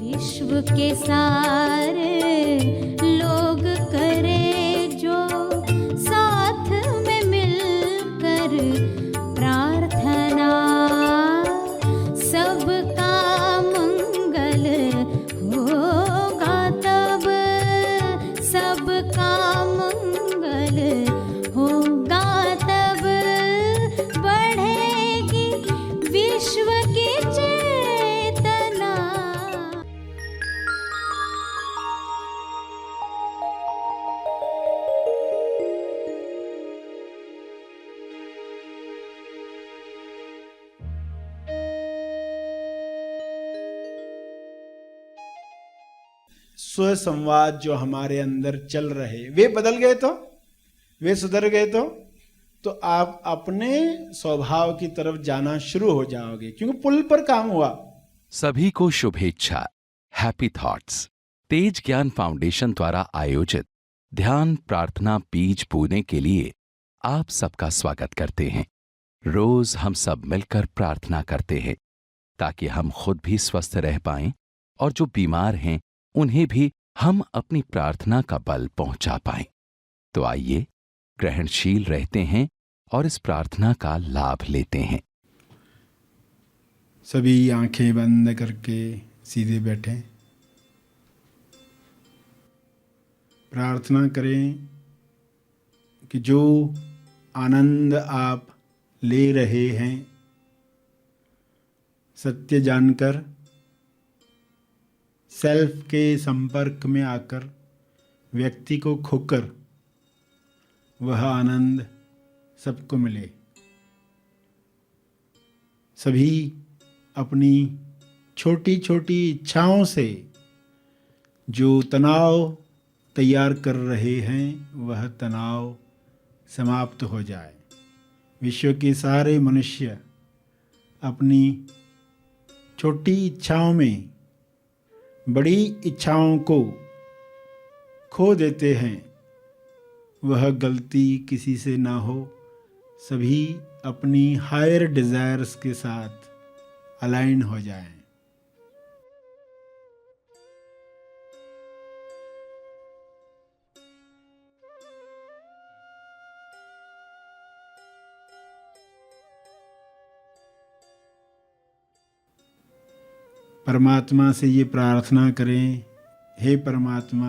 विश्व के सारे लोग करे जो साथ में मिलकर प्रार्थना, सबका मंगल होगा तब, सबका मंगल होगा तब, बढ़ेगी विश्व की चेतना। स्व संवाद जो हमारे अंदर चल रहे, वे बदल गए तो, वे सुधर गए तो आप अपने स्वभाव की तरफ जाना शुरू हो जाओगे, क्योंकि पुल पर काम हुआ। सभी को शुभेच्छा। हैप्पी थॉट्स तेज ज्ञान फाउंडेशन द्वारा आयोजित ध्यान प्रार्थना बीज बोने के लिए आप सबका स्वागत करते हैं। रोज हम सब मिलकर प्रार्थना करते हैं ताकि हम खुद भी स्वस्थ रह पाएं और जो बीमार हैं उन्हें भी हम अपनी प्रार्थना का बल पहुंचा पाएं। तो आइए ग्रहणशील रहते हैं और इस प्रार्थना का लाभ लेते हैं। सभी आंखें बंद करके सीधे बैठें। प्रार्थना करें कि जो आनंद आप ले रहे हैं, सत्य जानकर, सेल्फ के संपर्क में आकर, व्यक्ति को खोकर, वह आनंद सबको मिले। सभी अपनी छोटी छोटी इच्छाओं से जो तनाव तैयार कर रहे हैं, वह तनाव समाप्त हो जाए। विश्व के सारे मनुष्य अपनी छोटी इच्छाओं में बड़ी इच्छाओं को खो देते हैं। वह गलती किसी से ना हो। सभी अपनी हायर डिज़ायर्स के साथ अलाइन हो जाएं। परमात्मा से ये प्रार्थना करें, हे परमात्मा,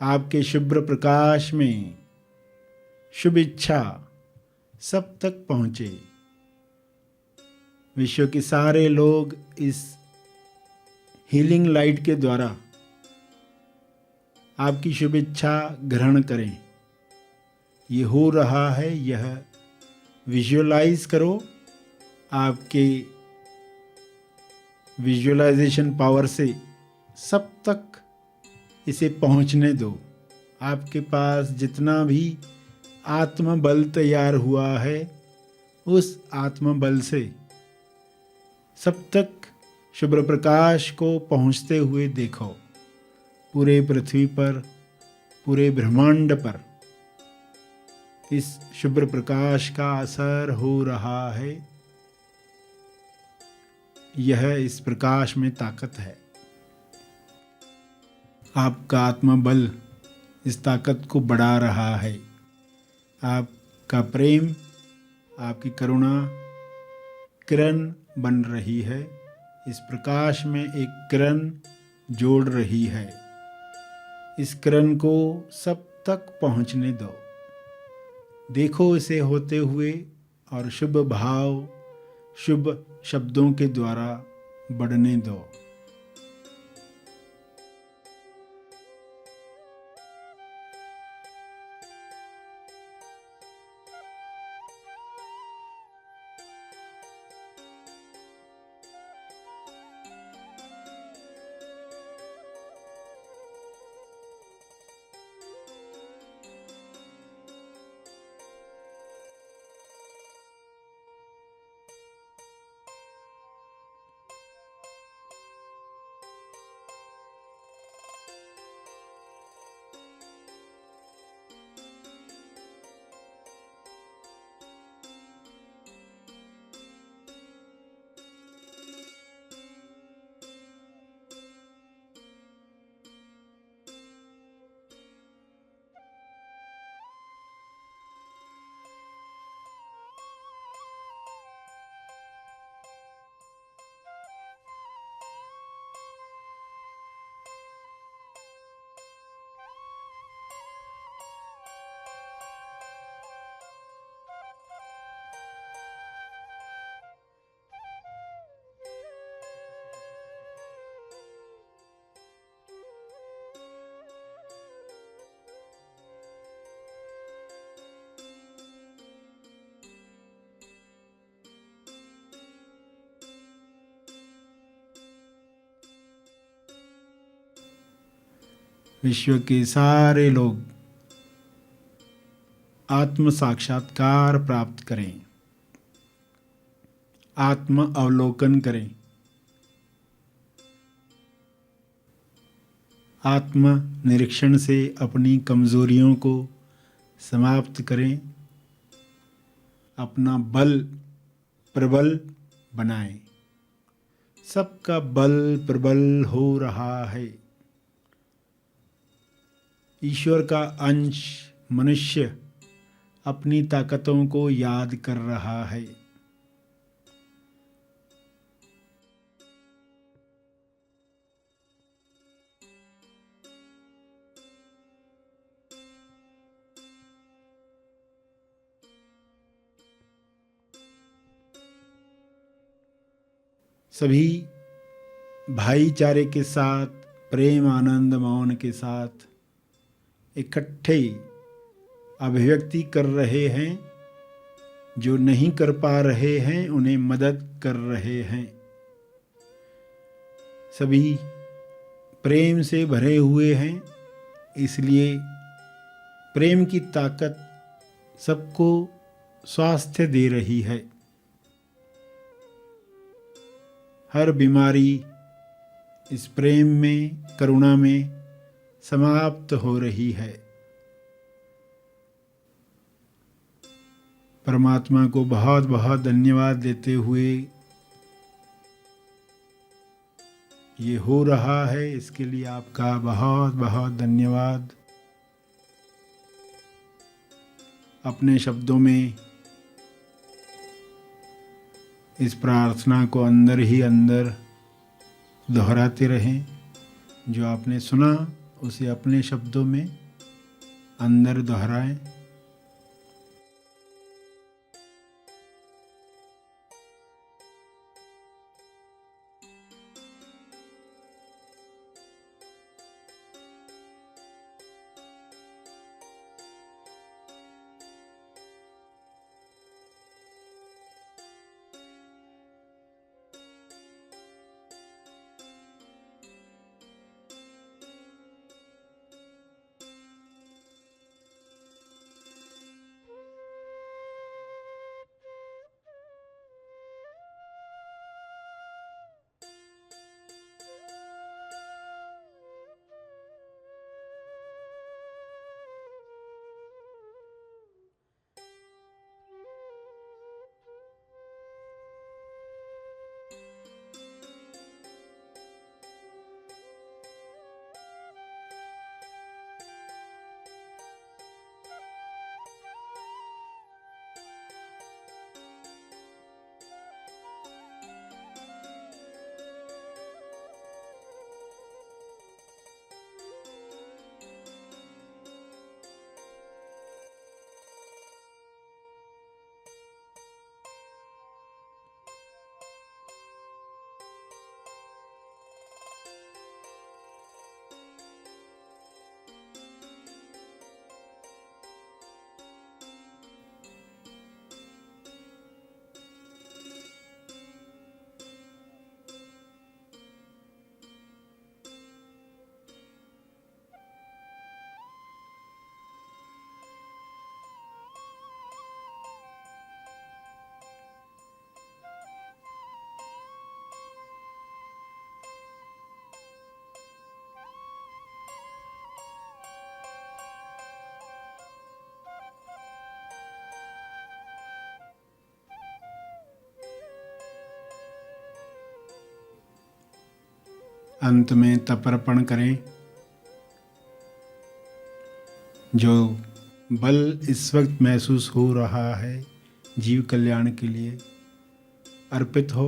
आपके शुभ्र प्रकाश में शुभ इच्छा सब तक पहुँचे। विश्व के सारे लोग इस हीलिंग लाइट के द्वारा आपकी शुभ इच्छा ग्रहण करें। ये हो रहा है, यह विजुअलाइज करो। आपके विजुअलाइजेशन पावर से सब तक इसे पहुंचने दो। आपके पास जितना भी आत्मबल तैयार हुआ है, उस आत्मबल से सब तक शुभ्र प्रकाश को पहुंचते हुए देखो। पूरे पृथ्वी पर, पूरे ब्रह्मांड पर इस शुभ्र प्रकाश का असर हो रहा है। यह इस प्रकाश में ताकत है। आपका आत्मबल इस ताकत को बढ़ा रहा है। आपका प्रेम, आपकी करुणा किरण बन रही है। इस प्रकाश में एक किरण जोड़ रही है। इस किरण को सब तक पहुंचने दो। देखो इसे होते हुए और शुभ भाव, शुभ शब्दों के द्वारा बढ़ने दो। विश्व के सारे लोग आत्म साक्षात्कार प्राप्त करें, आत्म अवलोकन करें, आत्म निरीक्षण से अपनी कमजोरियों को समाप्त करें, अपना बल प्रबल बनाएं। सबका बल प्रबल हो रहा है। ईश्वर का अंश मनुष्य अपनी ताकतों को याद कर रहा है। सभी भाईचारे के साथ, प्रेम आनंद मौन के साथ इकट्ठे अभिव्यक्ति कर रहे हैं। जो नहीं कर पा रहे हैं उन्हें मदद कर रहे हैं। सभी प्रेम से भरे हुए हैं, इसलिए प्रेम की ताकत सबको स्वास्थ्य दे रही है। हर बीमारी इस प्रेम में, करुणा में समाप्त हो रही है। परमात्मा को बहुत बहुत धन्यवाद देते हुए ये हो रहा है, इसके लिए आपका बहुत बहुत धन्यवाद। अपने शब्दों में इस प्रार्थना को अंदर ही अंदर दोहराते रहें। जो आपने सुना उसे अपने शब्दों में अंदर दोहराएं। अंत में तर्पण करें। जो बल इस वक्त महसूस हो रहा है जीव कल्याण के लिए अर्पित हो।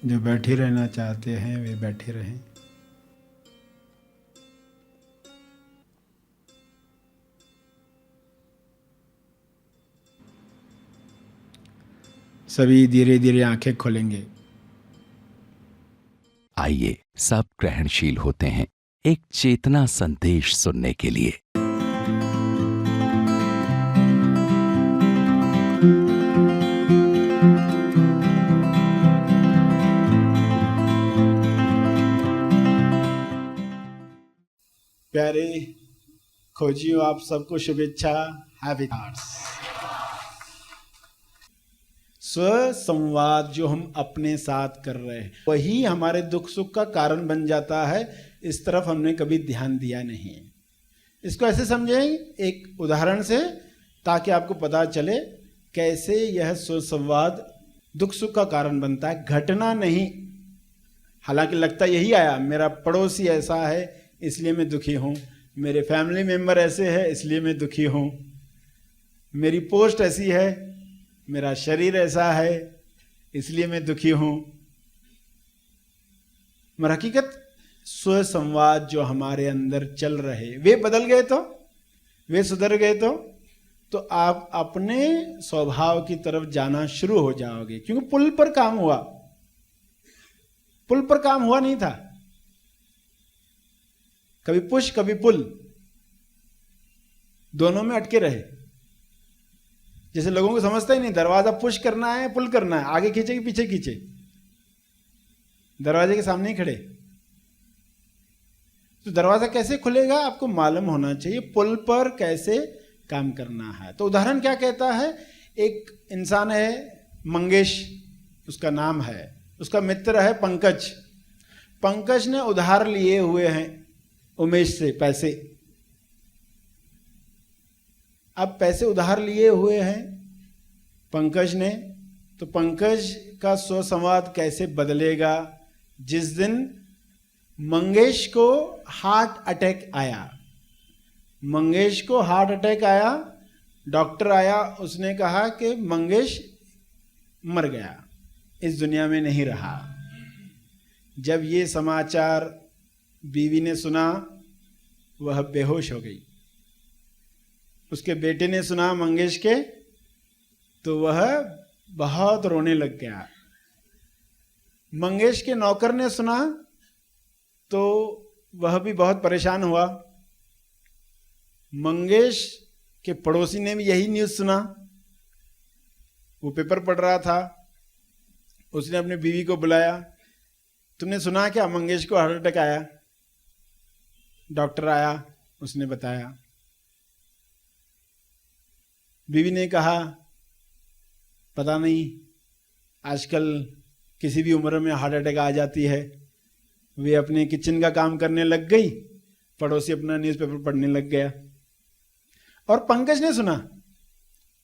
जो बैठे रहना चाहते हैं वे बैठे रहें। सभी धीरे धीरे आंखें खोलेंगे। आइए सब ग्रहणशील होते हैं एक चेतना संदेश सुनने के लिए। प्यारे खोजियों, आप सबको शुभेच्छा, हैप्पी थॉट्स। स्व संवाद जो हम अपने साथ कर रहे हैं वही हमारे दुख सुख का कारण बन जाता है। इस तरफ हमने कभी ध्यान दिया नहीं। इसको ऐसे समझें एक उदाहरण से, ताकि आपको पता चले कैसे यह स्व संवाद दुख सुख का कारण बनता है। घटना नहीं, हालांकि लगता यही आया, मेरा पड़ोसी ऐसा है इसलिए मैं दुखी हूँ, मेरे फैमिली मेंबर ऐसे है इसलिए मैं दुखी हूँ, मेरी पोस्ट ऐसी है, मेरा शरीर ऐसा है इसलिए मैं दुखी हूँ। मगर हकीकत स्व संवाद जो हमारे अंदर चल रहे वे बदल गए तो, वे सुधर गए तो आप अपने स्वभाव की तरफ जाना शुरू हो जाओगे। क्योंकि पुल पर काम हुआ, पुल पर काम हुआ नहीं था, कभी पुश कभी पुल, दोनों में अटके रहे। जैसे लोगों को समझता ही नहीं, दरवाजा पुश करना है पुल करना है, आगे खींचे कि पीछे खींचे, दरवाजे के सामने ही खड़े। तो दरवाजा कैसे खुलेगा आपको मालूम होना चाहिए, पुल पर कैसे काम करना है। तो उदाहरण क्या कहता है, एक इंसान है मंगेश उसका नाम है, उसका मित्र है पंकज। पंकज ने उधार लिए हुए हैं उमेश से पैसे। अब पैसे उधार लिए हुए हैं पंकज ने, तो पंकज का स्व संवाद कैसे बदलेगा। जिस दिन मंगेश को हार्ट अटैक आया, मंगेश को हार्ट अटैक आया, डॉक्टर आया, उसने कहा कि मंगेश मर गया, इस दुनिया में नहीं रहा। जब ये समाचार बीवी ने सुना वह बेहोश हो गई। उसके बेटे ने सुना मंगेश के, तो वह बहुत रोने लग गया। मंगेश के नौकर ने सुना तो वह भी बहुत परेशान हुआ। मंगेश के पड़ोसी ने भी यही न्यूज़ सुना, वो पेपर पढ़ रहा था, उसने अपनी बीवी को बुलाया, तुमने सुना क्या मंगेश को हार्ट अटैक आया। डॉक्टर आया, उसने बताया। बीवी ने कहा पता नहीं, आजकल किसी भी उम्र में हार्ट अटैक आ जाती है। वे अपने किचन का काम करने लग गई, पड़ोसी अपना न्यूज़पेपर पढ़ने लग गया। और पंकज ने सुना।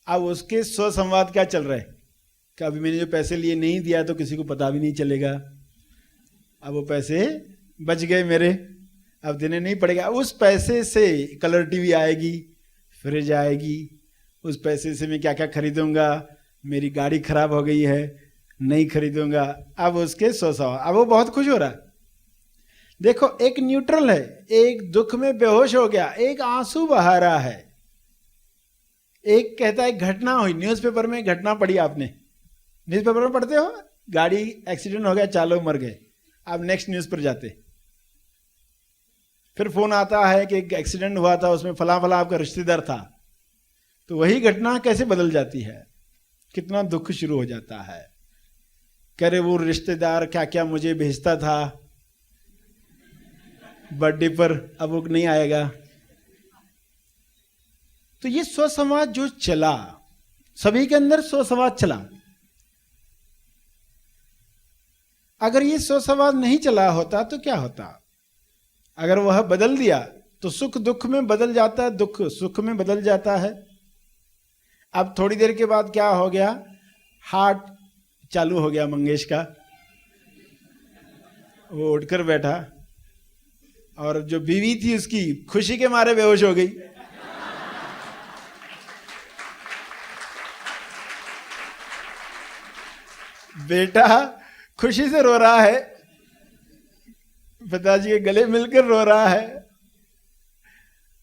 अब उसके स्व संवाद क्या चल रहा है कि अभी मैंने जो पैसे लिए नहीं दिया तो किसी को पता भी नहीं चलेगा, अब वो पैसे बच गए मेरे, अब देने नहीं पड़ेगा। उस पैसे से कलर टीवी आएगी, फ्रिज आएगी, उस पैसे से मैं क्या क्या खरीदूंगा, मेरी गाड़ी खराब हो गई है नहीं खरीदूंगा। अब उसके स्व संवाद, अब वो बहुत खुश हो रहा। देखो, एक न्यूट्रल है, एक दुख में बेहोश हो गया, एक आंसू बहा रहा है, एक कहता है घटना हुई, न्यूज़पेपर में घटना पढ़ी आपने, न्यूज़पेपर में पढ़ते हो, गाड़ी एक्सीडेंट हो गया, चालक मर गए, आप नेक्स्ट न्यूज़ पर जाते, फिर फोन आता है कि एक एक्सीडेंट हुआ था, उसमें फला फला आपका रिश्तेदार था। तो वही घटना कैसे बदल जाती है, कितना दुख शुरू हो जाता है। कह रहे वो रिश्तेदार क्या क्या मुझे भेजता था बर्थडे पर, अब वो नहीं आएगा। तो ये स्व संवाद जो चला, सभी के अंदर स्व संवाद चला। अगर ये स्व संवाद नहीं चला होता तो क्या होता, अगर वह बदल दिया तो सुख दुख में बदल जाता है, दुख सुख में बदल जाता है। अब थोड़ी देर के बाद क्या हो गया, हार्ट चालू हो गया मंगेश का, वो उठकर बैठा और जो बीवी थी उसकी खुशी के मारे बेहोश हो गई। बेटा खुशी से रो रहा है, पिताजी के गले मिलकर रो रहा है।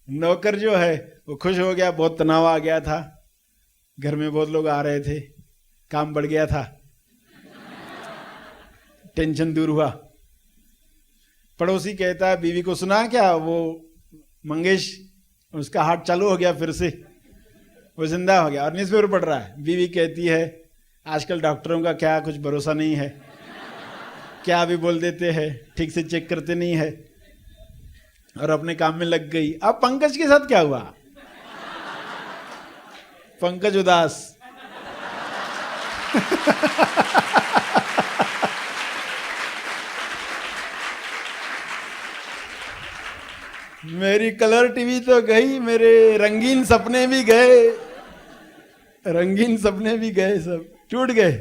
नौकर जो है वो खुश हो गया, बहुत तनाव आ गया था, घर में बहुत लोग आ रहे थे, काम बढ़ गया था, टेंशन दूर हुआ। पड़ोसी कहता है बीवी को, सुना क्या वो मंगेश, उसका हार्ट चालू हो गया फिर से, वो जिंदा हो गया और न्यूज़पेपर पढ़ रहा है। बीवी कहती है आजकल डॉक्टरों का क्या कुछ भरोसा नहीं है, क्या भी बोल देते हैं, ठीक से चेक करते नहीं है। और अपने काम में लग गई। अब पंकज के साथ क्या हुआ? पंकज उदास। मेरी कलर टीवी तो गई, मेरे रंगीन सपने भी गए, रंगीन सपने भी गए, सब टूट गए।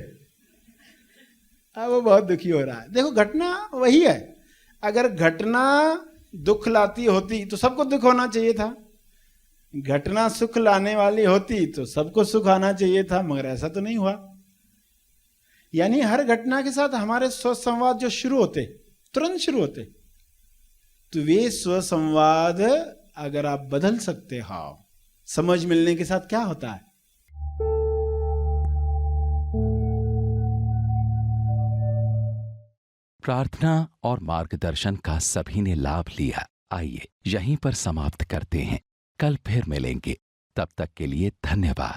अब वो बहुत दुखी हो रहा है। देखो घटना वही है, अगर घटना दुख लाती होती तो सबको दुख होना चाहिए था, घटना सुख लाने वाली होती तो सबको सुख आना चाहिए था, मगर ऐसा तो नहीं हुआ। यानी हर घटना के साथ हमारे स्वसंवाद जो शुरू होते, तुरंत शुरू होते, तो वे स्वसंवाद अगर आप बदल सकते हो, समझ मिलने के साथ क्या होता है? प्रार्थना और मार्गदर्शन का सभी ने लाभ लिया। आइए यहीं पर समाप्त करते हैं, कल फिर मिलेंगे, तब तक के लिए धन्यवाद।